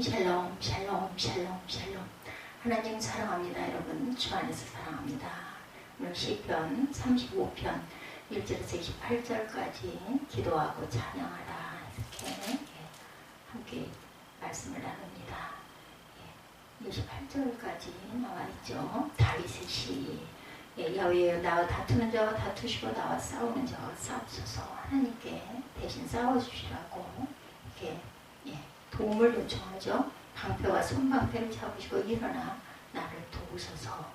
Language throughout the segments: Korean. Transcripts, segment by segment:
샬롬 샬롬 샬롬 샬롬. 하나님 사랑합니다. 여러분 주 안에서 사랑합니다. 오늘 시편 35편 1절에서 28절까지 기도하고 찬양하라 이렇게 함께 말씀을 나눕니다. 28절까지 나와있죠. 다윗의 시. 야훼여 나와 다투는 자와 다투시고 나와 싸우는 자와 싸우소서. 하나님께 대신 싸워주시라고 이렇게 도움을 요청하죠. 방패와 손방패를 잡으시고 일어나 나를 도우소서.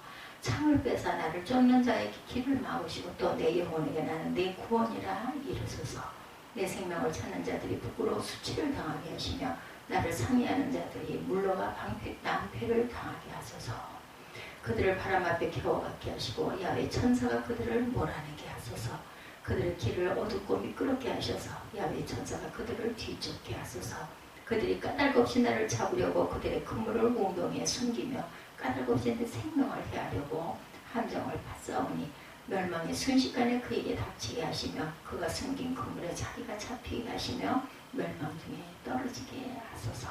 창을 빼사 나를 쫓는 자의 길을 막으시고 또 내 영혼에게 나는 내 구원이라 이르소서. 내 생명을 찾는 자들이 부끄러워 수치를 당하게 하시며 나를 상의하는 자들이 물러가 낭패를 당하게 하소서. 그들을 바람 앞에 겨워갖게 하시고 야훼 천사가 그들을 몰아내게 하소서. 그들의 길을 어둡고 미끄럽게 하셔서 야훼 천사가 그들을 뒤쫓게 하소서. 그들이 까닭없이 나를 잡으려고 그들의 그물을 웅덩이에 숨기며 까닭없이 내 생명을 해하려고 함정을 파싸우니 멸망의 순식간에 그에게 닥치게 하시며 그가 숨긴 그물에 자기가 잡히게 하시며 멸망 중에 떨어지게 하소서.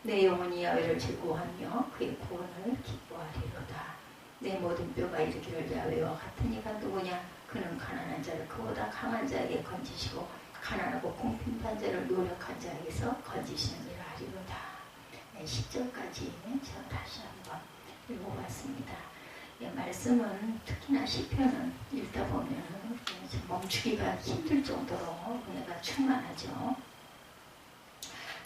내 영혼이 야훼를 즐거워하며 그의 구원을 기뻐하리로다. 내 모든 뼈가 이르기를 야훼와 같은 이가 누구냐. 그는 가난한 자를 그보다 강한 자에게 건지시고 가난하고 공핍한 자를 노력한 자에게서 건지시는 일을 하리로다. 10절까지 제가 다시 한번 읽어봤습니다. 말씀은 특히나 시편은 읽다 보면 멈추기가 힘들 정도로 은혜가 충만하죠.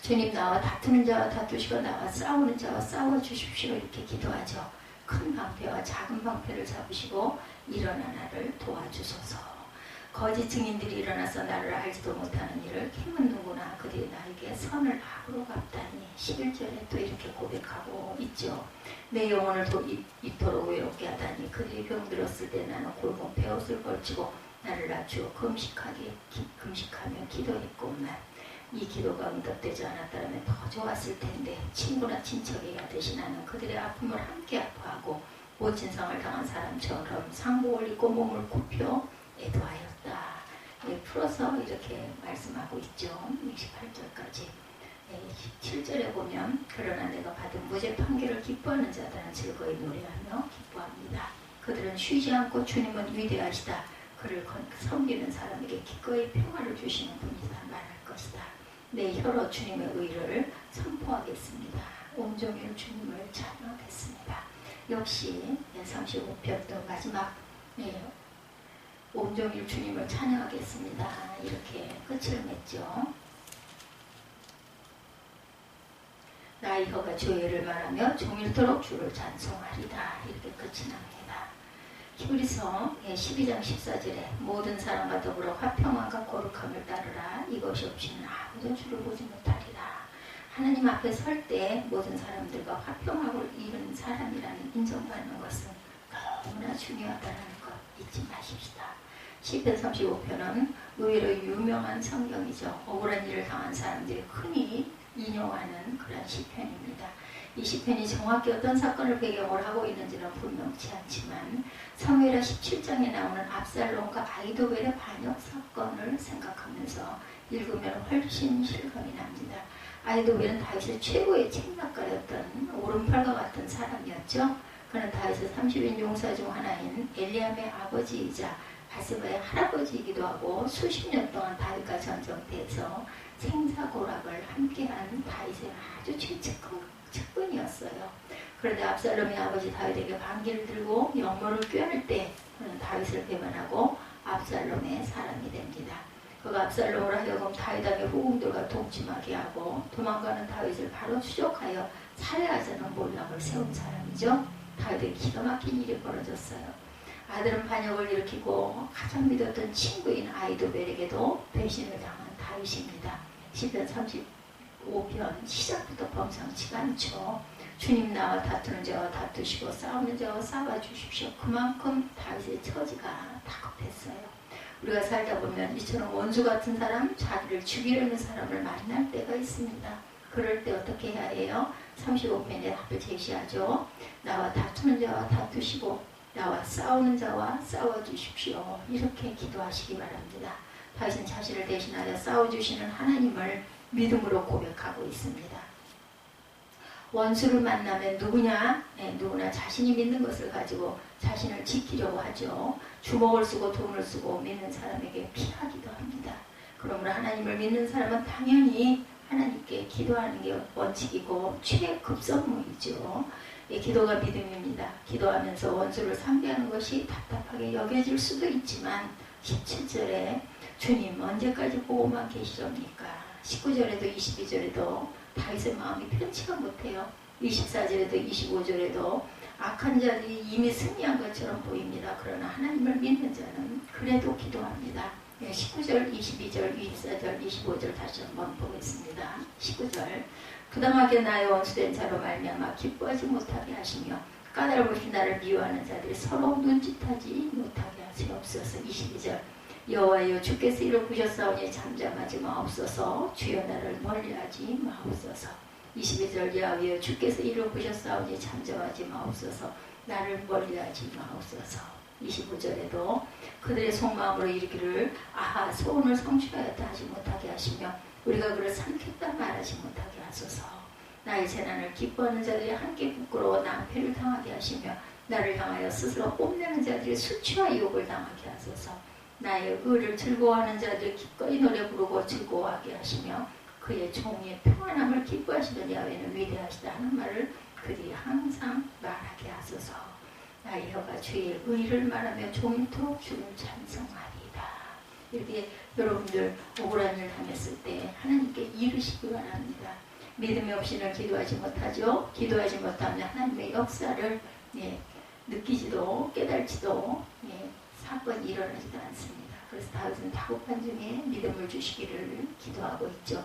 주님 나와 다투는 자와 다투시고 나와 싸우는 자와 싸워주십시오 이렇게 기도하죠. 큰 방패와 작은 방패를 잡으시고 일어나 나를 도와주소서. 거짓 증인들이 일어나서 나를 알지도 못하는 일을 캐묻는구나. 그들이 나에게 선을 악으로 갚다니. 11절에 또 이렇게 고백하고 있죠. 내 영혼을 이토록 외롭게 하다니. 그들이 병들었을 때 나는 굵은 베옷을 걸치고 나를 낮추어 금식하며 기도했구만. 이 기도가 응답되지 않았다면 더 좋았을 텐데 친구나 친척에게 대신 나는 그들의 아픔을 함께 아파하고 모친상을 당한 사람처럼 상복을 입고 몸을 굽혀 애도하였다. 풀어서 이렇게 말씀하고 있죠. 28절까지. 17절에 보면 그러나 내가 받은 무죄 판결을 기뻐하는 자들은 즐거이 노래하며 기뻐합니다. 그들은 쉬지 않고 주님은 위대하시다. 그를 섬기는 사람에게 기꺼이 평화를 주시는 분이다 말할 것이다. 내 혀로 주님의 의를 선포하겠습니다. 온종일 주님을 찬양하겠습니다. 역시 35편도 마지막 온종일 주님을 찬양하겠습니다. 이렇게 끝을 맺죠. 나의 혀가 주의를 말하며 종일토록 주를 찬송하리다. 이렇게 끝이 납니다. 히브리서 12장 14절에 모든 사람과 더불어 화평함과 거룩함을 따르라. 이것이 없이는 아무도 주를 보지 못하리라. 하나님 앞에 설 때 모든 사람들과 화평함을 이룬 사람이라는 인정받는 것은 너무나 중요하다는 것 잊지 마십시다. 시편 35편은 의외로 유명한 성경이죠. 억울한 일을 당한 사람들이 흔히 인용하는 그런 시편입니다. 이 시편이 정확히 어떤 사건을 배경으로 하고 있는지는 분명치 않지만 사무엘하 17장에 나오는 압살롬과 아히도벨의 반역 사건을 생각하면서 읽으면 훨씬 실감이 납니다. 아히도벨은 다윗의 최고의 책략가였던 오른팔과 같은 사람이었죠. 그는 다윗의 30인 용사 중 하나인 엘리암의 아버지이자 바세바의 할아버지이기도 하고 수십 년 동안 다윗과 전쟁터에서 생사고락을 함께한 다윗의 아주 최측근이었어요. 그런데 압살롬의 아버지 다윗에게 반기를 들고 영모를 꿰을 때 그는 다윗을 배반하고 압살롬의 사람이 됩니다. 그가 압살롬으로 하여금 다윗왕의 후궁들과 동침하게 하고 도망가는 다윗을 바로 추적하여 살해하자는 몰락을 세운 사람이죠. 다윗에게 기가 막힌 일이 벌어졌어요. 아들은 반역을 일으키고 가장 믿었던 친구인 아히도벨에게도 배신을 당한 다윗입니다. 시편 35편 시작부터 범상치가 않죠. 주님 나와 다투는 자와 다투시고 싸우는 자와 싸워주십시오. 그만큼 다윗의 처지가 다급했어요. 우리가 살다 보면 이처럼 원수 같은 사람, 자기를 죽이려는 사람을 만날 때가 있습니다. 그럴 때 어떻게 해야 해요? 35편에 답을 제시하죠. 나와 다투는 자와 다투시고 나와 싸우는 자와 싸워주십시오. 이렇게 기도하시기 바랍니다. 다윗은 자신을 대신하여 싸워주시는 하나님을 믿음으로 고백하고 있습니다. 원수를 만나면 누구냐? 누구나 자신이 믿는 것을 가지고 자신을 지키려고 하죠. 주먹을 쓰고 돈을 쓰고 믿는 사람에게 피하기도 합니다. 그러므로 하나님을 믿는 사람은 당연히 하나님께 기도하는 게 원칙이고 최급선무이죠. 기도가 믿음입니다. 기도하면서 원수를 상대하는 것이 답답하게 여겨질 수도 있지만 17절에 주님 언제까지 보고만 계시렵니까? 19절에도 22절에도 다윗의 마음이 편치가 못해요. 24절에도 25절에도 악한 자들이 이미 승리한 것처럼 보입니다. 그러나 하나님을 믿는 자는 그래도 기도합니다. 19절, 22절, 24절, 25절 다시 한번 보겠습니다. 19절 부당하게 나의 원수된 자로 말미암아 기뻐하지 못하게 하시며 까다로우신 나를 미워하는 자들이 서로 눈짓하지 못하게 하시옵소서. 22절 여호와여 주께서 이를 부셨사오니 잠잠하지 마옵소서. 주여 나를 멀리하지 마옵소서. 22절 여호와여 주께서 이를 부셨사오니 잠잠하지 마옵소서. 나를 멀리하지 마옵소서. 25절에도 그들의 속마음으로 이르기를 아하 소원을 성취하였다 하지 못하게 하시며 우리가 그를 삼켰다 말하지 못하게 하소서. 나의 재난을 기뻐하는 자들이 함께 부끄러워 낭패를 당하게 하시며 나를 향하여 스스로 뽐내는 자들이 수치와 유혹을 당하게 하소서. 나의 의를 즐거워하는 자들 기꺼이 노래 부르고 즐거워하게 하시며 그의 종의 평안함을 기뻐하시던 야훼는 위대하시다 하는 말을 그들이 항상 말하게 하소서. 나의 혀가 주의 의를 말하며 종일토록 주를 찬송하리이다. 이렇게 여러분들 억울한 일 당했을 때 하나님께 이르시기 바랍니다. 믿음이 없이는 기도하지 못하죠. 기도하지 못하면 하나님의 역사를 느끼지도 깨달지도 사건이 일어나지도 않습니다. 그래서 다윗은 다급한 중에 믿음을 주시기를 기도하고 있죠.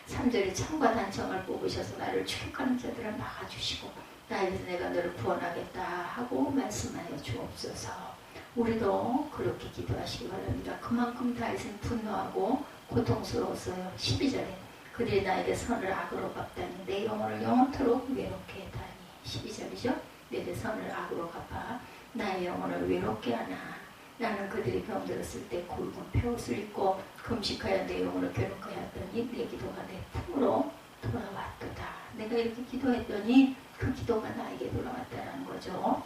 3절에 창과 단청을 뽑으셔서 나를 추격하는 자들을 막아주시고 나에 대해서 내가 너를 구원하겠다 하고 말씀하여 주옵소서. 우리도 그렇게 기도하시기 바랍니다. 그만큼 다윗은 분노하고 고통스러웠어요. 12절에 그들이 나에게 선을 악으로 갚다니 내 영혼을 영원토록 외롭게 하다니. 12절이죠. 내게 선을 악으로 갚아 나의 영혼을 외롭게 하나. 나는 그들이 병들었을 때 굵은 폐옷을 입고 금식하여 내 영혼을 괴롭게 하였더니 내 기도가 내 품으로 돌아왔도다. 내가 이렇게 기도했더니 그 기도가 나에게 돌아왔다는 거죠.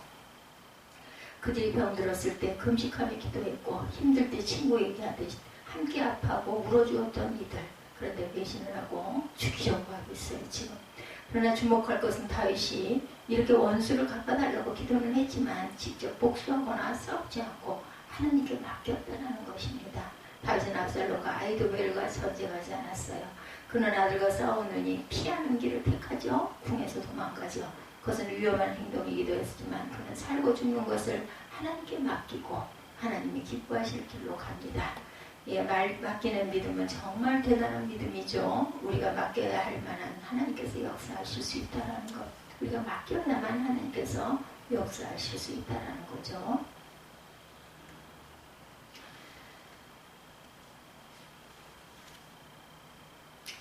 그들이 병들었을 때 금식하며 기도했고 힘들 때 친구 얘기하듯이 함께 아파하고 울어주었던 이들, 그런데 배신을 하고 죽이려고 하고 있어요 지금. 그러나 주목할 것은 다윗이 이렇게 원수를 갚아달라고 기도는 했지만 직접 복수하거나 싸우지 않고 하나님께 맡겼다는 것입니다. 다윗은 압살롬과 아히도벨과 전쟁하지 않았어요. 그는 아들과 싸우느니 피하는 길을 택하죠. 궁에서 도망가죠. 그것은 위험한 행동이기도 했지만 그는 살고 죽는 것을 하나님께 맡기고 하나님이 기뻐하실 길로 갑니다. 맡기는 믿음은 정말 대단한 믿음이죠. 우리가 맡겨야 할 만한 하나님께서 역사하실 수 있다는 것. 우리가 맡겨야만 하나님께서 역사하실 수 있다는 거죠.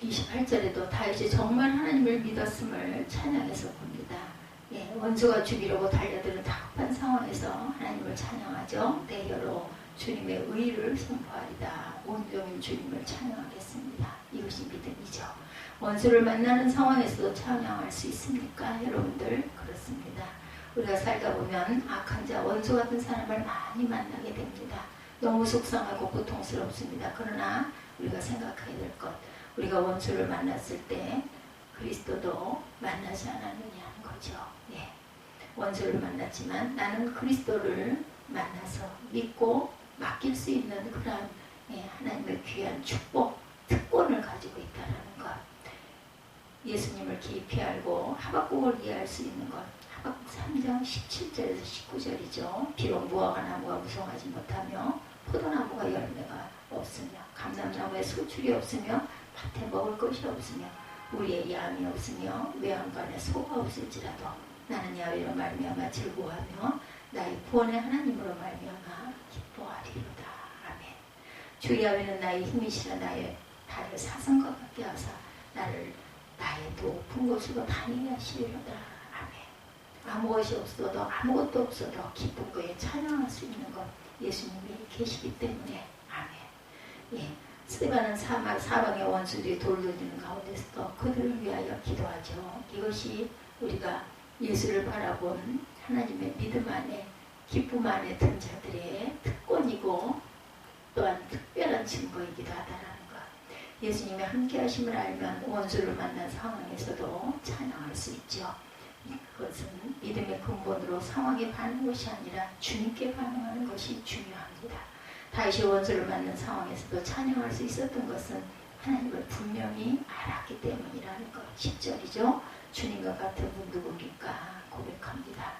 28절에도 다윗이 정말 하나님을 믿었음을 찬양해서 봅니다. 원수가 죽이려고 달려드는 다급한 상황에서 하나님을 찬양하죠. 내 혀로 주님의 의를 선포하리다. 온종일 주님을 찬양하겠습니다. 이것이 믿음이죠. 원수를 만나는 상황에서도 찬양할 수 있습니까? 여러분들 그렇습니다. 우리가 살다 보면 악한 자, 원수 같은 사람을 많이 만나게 됩니다. 너무 속상하고 고통스럽습니다. 그러나 우리가 생각해야 될 것, 우리가 원수를 만났을 때 그리스도도 만나지 않았느냐는 거죠. 원수를 만났지만 나는 그리스도를 만나서 믿고 맡길 수 있는 그러한 하나님의 귀한 축복, 특권을 가지고 있다는 것. 예수님을 깊이 알고 하박국을 이해할 수 있는 것. 하박국 3장 17절에서 19절이죠. 비록 무화과 나무가 무성하지 못하며 포도나무가 열매가 없으며 감람나무에 소출이 없으며 밭에 먹을 것이 없으며 우리의 양이 없으며 외양간에 소가 없을지라도 나는 야훼로 말미암아 즐거워하며 나의 구원의 하나님으로 말미암아 기뻐하리로다. 아멘. 주 야훼는 나의 힘이시라 나의 발을 사슴과 같게 하사 나를 나의 높은 곳으로 다니게 하시리로다. 아멘. 아무것이 없어도 아무것도 없어도 기쁜 거에 찬양할 수 있는 것 예수님이 계시기 때문에 아멘. 스데반은 사방의 원수들이 돌돌리는 가운데서도 그들을 위하여 기도하죠. 이것이 우리가 예수를 바라본 하나님의 믿음 안에 기쁨 안에 든 자들의 특권이고 또한 특별한 증거이기도 하다라는 것. 예수님의 함께하심을 알면 원수를 만난 상황에서도 찬양할 수 있죠. 그것은 믿음의 근본으로 상황에 반응하는 것이 아니라 주님께 반응하는 것이 중요합니다. 다윗이 원수를 만난 상황에서도 찬양할 수 있었던 것은 하나님을 분명히 알았기 때문이라는 것. 10절이죠. 주님과 같은 분 누굽니까? 고백합니다.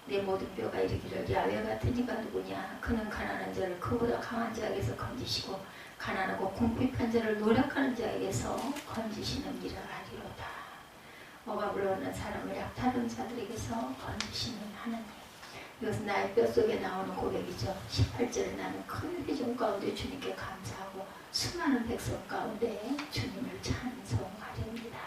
내 모든 뼈가 이르기를 야훼 같은 이가 누구냐. 그는 가난한 자를 그보다 강한 자에게서 건지시고 가난하고 궁핍한 자를 노력하는 자에게서 건지시는 이라 하리로다. 억압을 얻는 사람을 약탈한 자들에게서 건지시는 하나님. 이것은 나의 뼛속에 나오는 고백이죠. 18절에 나는 큰 회중 가운데 주님께 감사하고 수많은 백성 가운데 주님을 찬송하렵니다.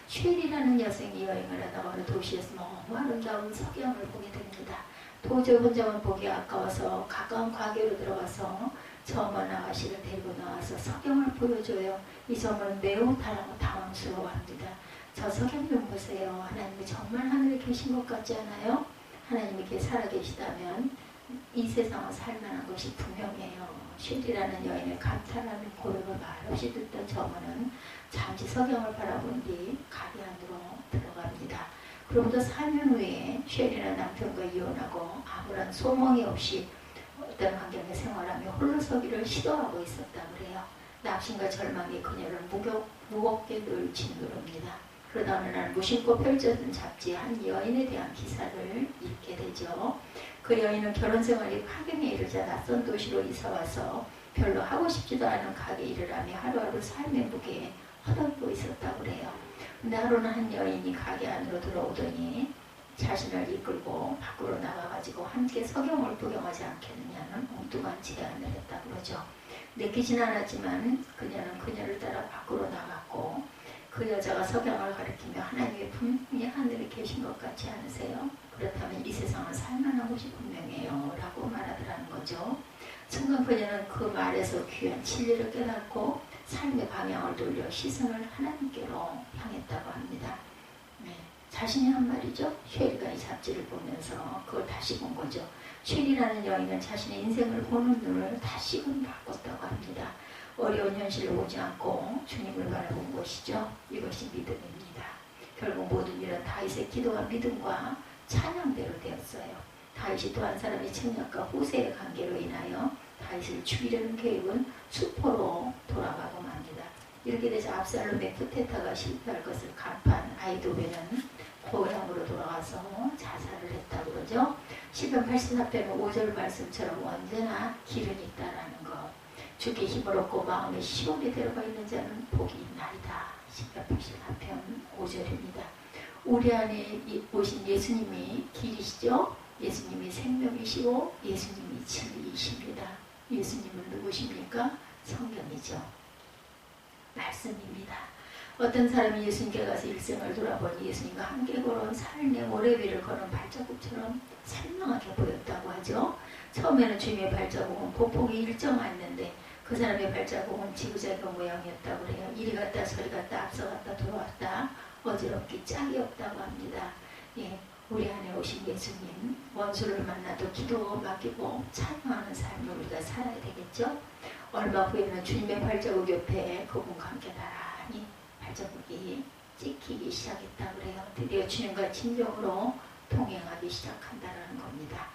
쉘이라는 여성이 여행을 하다가 어느 도시에서 너무 아름다운 석양을 보게 됩니다. 도저히 혼자만 보기 아까워서 가까운 과교로 들어가서 저먼 아가씨를 데리고 나와서 석양을 보여줘요. 이 저먼은 매우 당황스러워합니다. 저 석양 좀 보세요. 하나님이 정말 하늘에 계신 것 같지 않아요? 하나님이 이렇게 살아계시다면 이 세상을 살만한 것이 분명해요. 쉘이라는 여인의 감탄하는 고백을 말없이 듣던 저먼은 잠시 석양을 바라본 뒤 가게 안으로 들어갑니다. 그로부터 4년 후에 쉘이라는 남편과 이혼하고 아무런 소망이 없이 어떤 환경에 생활하며 홀로 서기를 시도하고 있었다 그래요. 낙심과 절망이 그녀를 무겁게 늘 짓누릅니다. 그러다 어느 날 무심코 펼쳐진 잡지에 한 여인에 대한 기사를 읽게 되죠. 그 여인은 결혼 생활이 파경에 이르자 낯선 도시로 이사와서 별로 하고 싶지도 않은 가게 일을 하며 하루하루 삶의 무게에 허덕이고 있었다고 그래요. 근데 하루는 한 여인이 가게 안으로 들어오더니 자신을 이끌고 밖으로 나가가지고 함께 석양을 구경하지 않겠느냐는 엉뚱한 제안을 했다고 그러죠. 내키진 않았지만 그녀는 그녀를 따라 밖으로 나갔고 그 여자가 석양을 가리키며 하나님의 분명히 하늘에 계신 것 같지 않으세요? 그렇다면 이 세상은 살만한 곳이 분명해요 라고 말하더라는 거죠. 순간 그녀는 그 말에서 귀한 진리를 깨닫고 삶의 방향을 돌려 시선을 하나님께로 향했다고 합니다. 네, 자신이 한 말이죠. 쉘이가 이 잡지를 보면서 그걸 다시 본 거죠. 쉘이라는 여인은 자신의 인생을 보는 눈을 다시금 바꿨다고 합니다. 어려운 현실을 보지 않고 주님을 바라본 것이죠. 이것이 믿음입니다. 결국 모든 일은 다윗의 기도와 믿음과 찬양대로 되었어요. 다윗이 또 한 사람의 측량과 후세의 관계로 인하여 다윗을 죽이려는 계획은 수포로 돌아가고 맙니다. 이렇게 돼서 압살롬의 쿠데타가 실패할 것을 간파한 아히도벨은 고향으로 돌아가서 자살을 했다고 그러죠. 시편 84편 5절 말씀처럼 언제나 길은 있다라는 것. 주께 힘을 얻고 마음에 시온에 들어가 있는 자는 복이 있나이다. 시편 84편 5절입니다. 우리 안에 오신 예수님이 길이시죠. 예수님이 생명이시고 예수님이 진리이십니다. 예수님은 누구십니까? 성경이죠. 말씀입니다. 어떤 사람이 예수님께 가서 일생을 돌아보니 예수님과 함께 걸어온 삶의 모래위를 걸은 발자국처럼 선명하게 보였다고 하죠. 처음에는 주님의 발자국은 보폭이 일정했는데 그 사람의 발자국은 지그재그 모양이었다고 그래요. 이리 갔다 저리 갔다 앞서 갔다 돌아왔다 어지럽기 짝이 없다고 합니다. 예, 우리 안에 오신 예수님 원수를 만나도 기도 맡기고 찬양하는 삶을 우리가 살아야 되겠죠. 얼마 후에는 주님의 발자국 옆에 그분과 함께 나란히 발자국이 찍히기 시작했다고 그래요. 드디어 주님과 진정으로 동행하기 시작한다는 겁니다.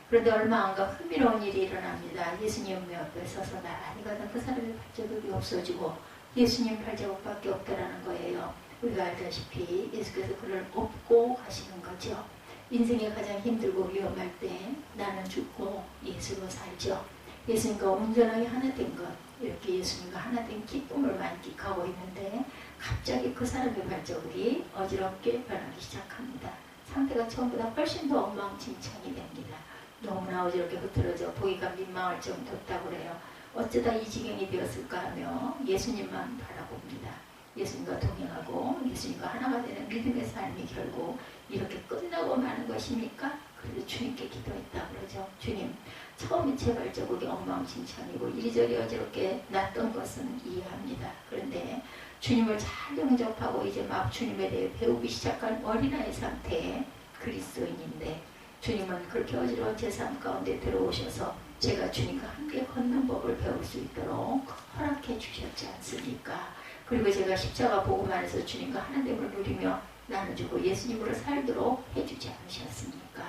그런데 얼마 안 가 흥미로운 일이 일어납니다. 예수님 옆에 서서 나란히 가던 그 사람의 발자국이 없어지고 예수님 발자국밖에 없다라는 거예요. 우리가 알다시피 예수께서 그를 업고 가시는 거죠. 인생에 가장 힘들고 위험할 때 나는 죽고 예수로 살죠. 예수님과 온전하게 하나 된 것, 이렇게 예수님과 하나 된 기쁨을 만끽하고 있는데 갑자기 그 사람의 발자국이 어지럽게 변하기 시작합니다. 상태가 처음보다 훨씬 더 엉망진창이 됩니다. 너무나 어지럽게 흐트러져 보기가 민망할 정도였다고 그래요. 어쩌다 이 지경이 되었을까 하며 예수님만 바라봅니다. 예수님과 동행하고 예수님과 하나가 되는 믿음의 삶이 결국 이렇게 끝나고 마는 것입니까? 그래서 주님께 기도했다 그러죠. 주님, 처음에 제 발자국이 엉망진창이고 이리저리 어지럽게 났던 것은 이해합니다. 그런데 주님을 잘 영접하고 이제 막 주님에 대해 배우기 시작한 어린아이 상태의 그리스도인인데 주님은 그렇게 어지러운 제 삶 가운데 들어오셔서 제가 주님과 함께 걷는 법을 배울 수 있도록 허락해 주셨지 않습니까? 그리고 제가 십자가 복음 안에서 주님과 하나됨을 누리며 나눠주고 예수님으로 살도록 해주지 않으셨습니까?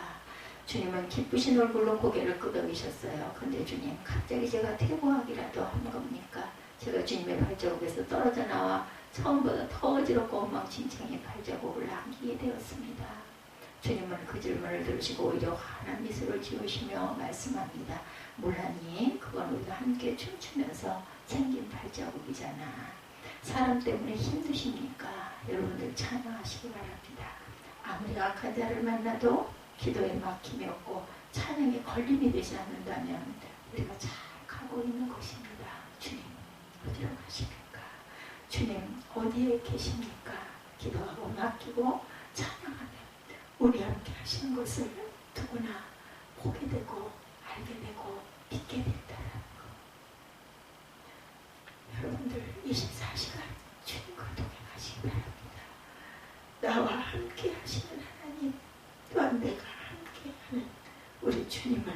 주님은 기쁘신 얼굴로 고개를 끄덕이셨어요. 근데 주님, 갑자기 제가 퇴보하기라도 한 겁니까? 제가 주님의 발자국에서 떨어져 나와 처음보다 더 어지럽고 엉망진창의 발자국을 남기게 되었습니다. 주님은 그 질문을 들으시고 오히려 환한 미소를 지으시며 말씀합니다. 몰랐니? 그건 우리가 함께 춤추면서 생긴 발자국이잖아. 사람 때문에 힘드십니까? 여러분들 찬양하시기 바랍니다. 아무리 악한 자를 만나도 기도에 막힘이 없고 찬양에 걸림이 되지 않는다면 우리가 잘 가고 있는 것입니다. 주님, 어디로 가십니까? 주님, 어디에 계십니까? 기도하고 맡기고 찬양하면 우리 함께 하시는 것을 누구나 보게 되고 알게 되고 믿게 된다는 것. 여러분들 24시간 주님과 동행하시기 바랍니다. 나와 함께 하시는 하나님, 또한 내가 함께하는 우리 주님을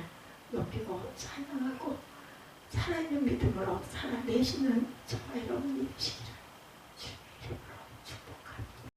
높이고 찬양하고 살아있는 믿음으로 살아내시는 저와 여러분이 되시기를